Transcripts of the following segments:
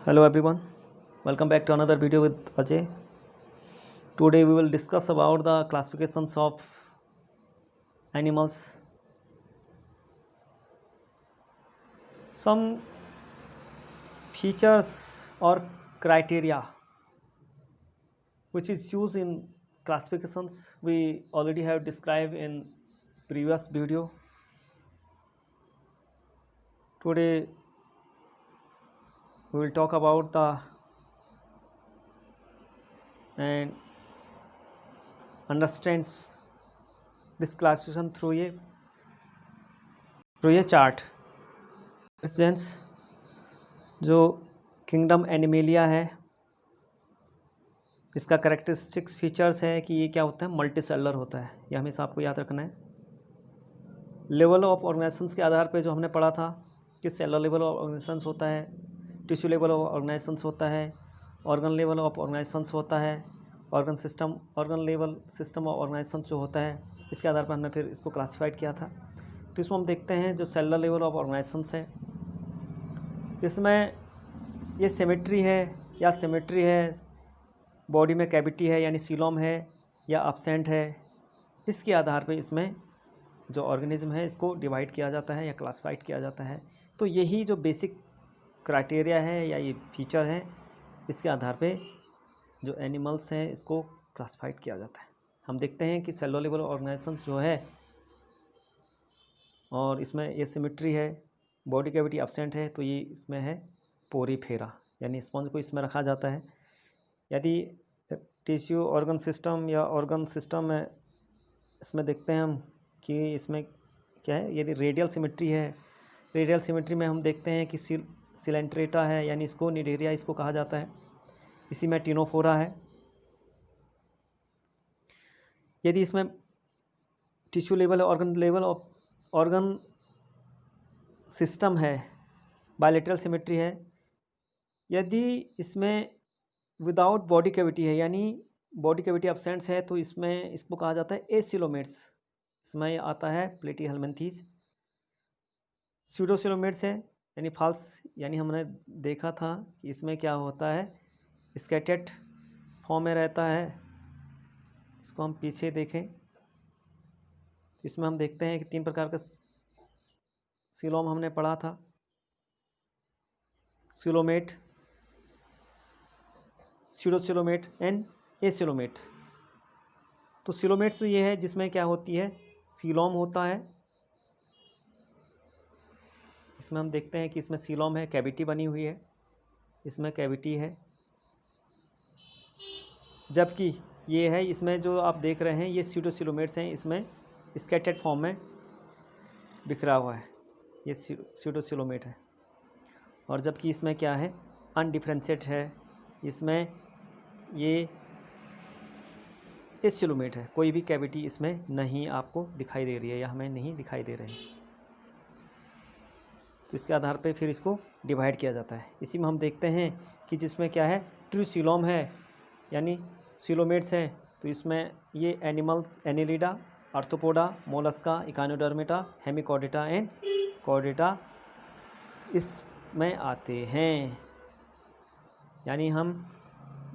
Hello everyone, welcome back to another video with Ajay. Today we will discuss about the classifications of animals. Some features or criteria which is used in classifications we already have described in previous video. Today we will talk about the and understands this classification through a chart. Gents, जो kingdom animalia है इसका characteristics features है कि ये क्या होता है, multi cellular होता है। ये हमेशा आपको याद रखना है। लेवल ऑफ ऑर्गेनाइजेशंस के आधार पे जो हमने पढ़ा था कि सेलुलर लेवल ऑफ ऑर्गेनाइजेशंस होता है, टिश्यू लेवल ऑफ ऑर्गेनाइजेशंस होता है, ऑर्गन लेवल ऑफ ऑर्गेनाइजेशंस होता है, organ level system of organisations जो होता है, इसके आधार पर हमने फिर इसको क्लासीफाइड किया था। तो इसमें हम देखते हैं जो सेलुलर लेवल ऑफ ऑर्गेनाइजेशंस है, इसमें ये सिमेट्री है या सिमेट्री है, बॉडी में कैविटी है यानी सीलोम है या एब्सेंट है, इसके आधार पे इसमें जो ऑर्गेनिज्म है इसको डिवाइड किया जाता है या क्लासिफाइड किया जाता है। तो यही जो बेसिक क्राइटेरिया है या ये फीचर है, इसके आधार पे जो एनिमल्स हैं इसको क्लासिफाइड किया जाता है। हम देखते हैं कि सेलुलर लेवल ऑर्गेनाइजेशंस जो है और इसमें ये सिमेट्री है, बॉडी कैविटी एब्सेंट है, तो ये इसमें है पोरीफेरा यानी स्पंज को इसमें रखा जाता है। यदि टिश्यू ऑर्गन सिस्टम या ऑर्गन सिस्टम में इसमें देखते हैं हम कि इसमें क्या है, यदि रेडियल सिमेट्री है, रेडियल सिमेट्री में हम देखते हैं कि सिलेंट्रेटा है यानी इसको निडेरिया इसको कहा जाता है, इसी में टिनोफोरा है। यदि इसमें टिश्यू लेवल ऑर्गन सिस्टम है, बायलेटरल सिमेट्री है, यदि इसमें विदाउट बॉडी कैविटी है यानी बॉडी कैविटी एब्सेंट्स है, तो इसमें इसको कहा जाता है एसिलोमेट्स। इसमें आता है प्लेटीहेल्मिन्थीज। स्यूडोसिलोमेट्स है यानी फॉल्स, यानी हमने देखा था कि इसमें क्या होता है, स्कैटर्ड फॉर्म में रहता है। इसको हम पीछे देखें तो इसमें हम देखते हैं कि 3 प्रकार का सीलोम हमने पढ़ा था, सिलोमेट, स्यूडोसिलोमेट एंड एसिलोमेट। तो सिलोमेट्स ये है जिसमें क्या होती है, सीलोम होता है। इसमें हम देखते हैं कि इसमें सीलोम है, कैविटी बनी हुई है, इसमें कैविटी है। जबकि ये है, इसमें जो आप देख रहे हैं ये स्यूडोसिलोमेट्स हैं, इसमें स्कैटर्ड फॉर्म में बिखरा हुआ है, ये स्यूडोसिलोमेट है। और जबकि इसमें क्या है, अनडिफरेंशिएट है, इसमें ये एसिलोमेट है, कोई भी कैविटी इसमें नहीं आपको दिखाई दे रही है या हमें नहीं दिखाई दे रही है। तो इसके आधार पे फिर इसको डिवाइड किया जाता है। इसी में हम देखते हैं कि जिसमें क्या है, ट्रू सीलोम है यानी सीलोमेट्स हैं, तो इसमें ये animal Annelida, arthropoda, Mollusca, Echinodermata, Hemichordata and Chordata इसमें आते हैं। यानी हम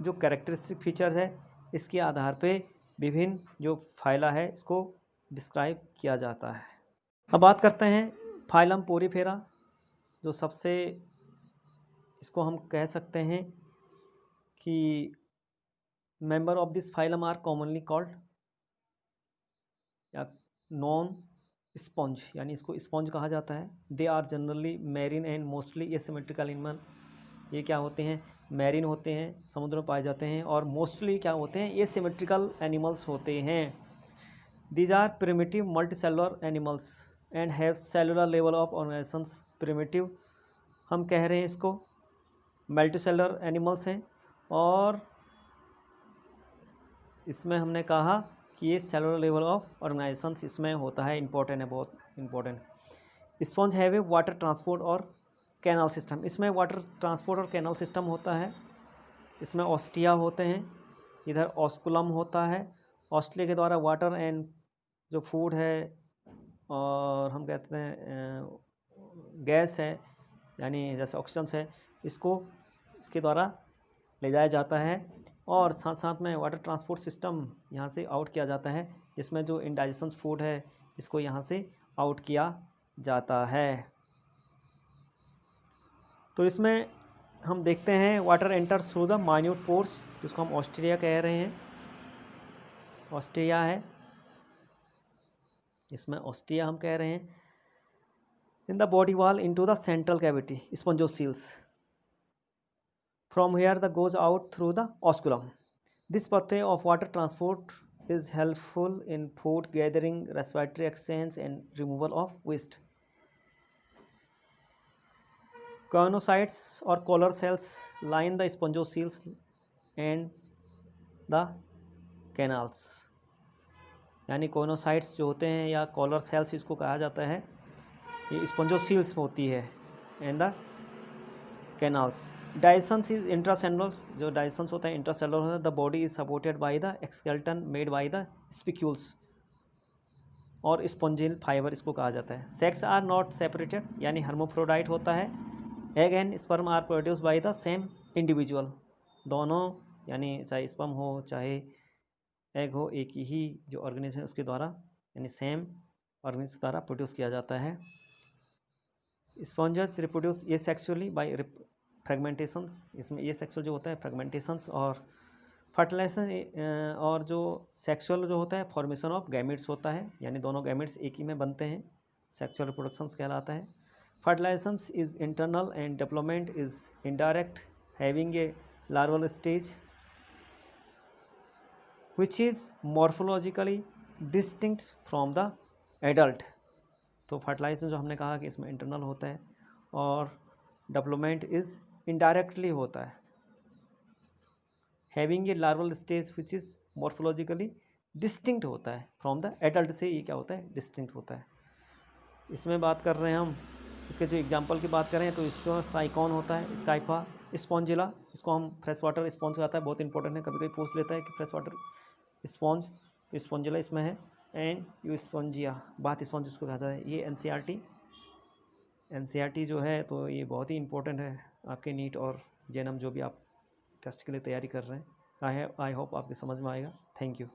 जो कैरेक्टरिस्टिक फीचर्स है इसके आधार पे विभिन्न जो फाइला है इसको डिस्क्राइब किया जाता है। अब बात करते हैं फाइलम पोरीफेरा, जो सबसे इसको हम कह सकते हैं कि member of this phylum are commonly called या नॉन स्पॉन्ज, यानी इसको स्पॉन्ज कहा जाता है। They are generally marine and mostly asymmetrical in man. ये क्या होते हैं, मैरीन होते हैं, समुद्र में पाए जाते हैं, और मोस्टली क्या होते हैं, एसिमेट्रिकल एनिमल्स होते हैं। These are primitive multicellular animals and have cellular level of organisations. Primitive हम कह रहे हैं इसको, मल्टीसेलुलर एनिमल्स हैं, और इसमें हमने कहा कि ये सेलुलर लेवल ऑफ ऑर्गेनाइजेशंस इसमें होता है, इंपॉर्टेंट है, बहुत important. Sponge have a water transport और कैनाल सिस्टम। इसमें वाटर ट्रांसपोर्ट और कैनाल सिस्टम होता है। इसमें ऑस्टिया होते हैं, इधर ऑस्कुलम होता है। ऑस्ट्रिया के द्वारा वाटर एंड जो फूड है, और हम कहते हैं गैस है यानी जैसे ऑक्सीजन है, इसको इसके द्वारा ले जाया जाता है। और साथ साथ में वाटर ट्रांसपोर्ट सिस्टम यहाँ से आउट किया जाता है, जिसमें जो इंडाइजेशन फूड है इसको यहाँ से आउट किया जाता है। तो इसमें हम देखते हैं water enter through the minute pores, जिसको हम ऑस्ट्रिया कह रहे हैं, ऑस्ट्रिया है, इसमें ऑस्ट्रिया हम कह रहे हैं। In the body wall into the central cavity spongocoels, from here the goes out through the osculum. This pathway of water transport is helpful in food gathering, respiratory exchange and removal of waste. Choanocytes or collar cells line the spongoceles and the canals. यानी कोनोसाइट्स जो होते हैं या collar sales इसको कहा जाता है, ये स्पॉन्जोसील्स में होती है, and the canals. Digestion is intracellular, जो डाइजेशन होता है इंट्रासेलुलर होता है। The body is supported by the skeleton made by the spicules और स्पॉन्जिल फाइबर इसको कहा जाता है। सेक्स आर नॉट सेपरेटेड, यानी हर्मोफ्रोडाइट होता है। Egg and sperm are produce by the same individual, दोनों यानी चाहे स्पर्म हो चाहे एग हो, एक ही जो ऑर्गेनिज्म है उसके द्वारा यानी सेम ऑर्गेनिज्म द्वारा प्रोड्यूस किया जाता है। स्पॉन्जेस रिप्रोड्यूस ये सेक्सुअली बाय फ्रेगमेंटेशंस, इसमें ये सेक्सुअल जो होता है फ्रेगमेंटेशंस और फर्टिलाइजेशन, और जो सेक्सुअल जो होता है फॉर्मेशन ऑफ गैमेट्स होता है, यानी दोनों गैमेट्स एक ही में बनते हैं, सेक्सुअल रिप्रोडक्शंस कहलाता है। Fertilisations is internal and development is indirect, having a larval stage which is morphologically distinct from the adult. तो फर्टिलाइजेशन जो हमने कहा कि इसमें इंटरनल होता है और डेवलपमेंट इज इनडायरेक्टली होता है। Having a larval stage which is morphologically distinct होता है फ्रॉम द एडल्ट से, ये क्या होता है डिस्टिंक्ट होता है। इसमें बात कर रहे हैं हम, इसके जो एग्जांपल की बात करें तो इसको साइकॉन होता है, स्काइफा, स्पॉन्जिला, इसको हम फ्रेश वाटर स्पॉन्ज कहता है, बहुत इंपॉर्टेंट है, कभी कभी पूछ लेता है कि फ्रेश वाटर स्पॉन्ज, तो स्पॉन्जिला इसमें है। एंड यू स्पॉन्जिया, बात स्पॉन्ज उसको कहा जाता है। ये एनसीईआरटी जो है तो ये बहुत ही इंपॉर्टेंट है आपके नीट और जेएनएम जो भी आप टेस्ट के लिए तैयारी कर रहे हैं। आई होप आपकी समझ में आएगा। Thank you.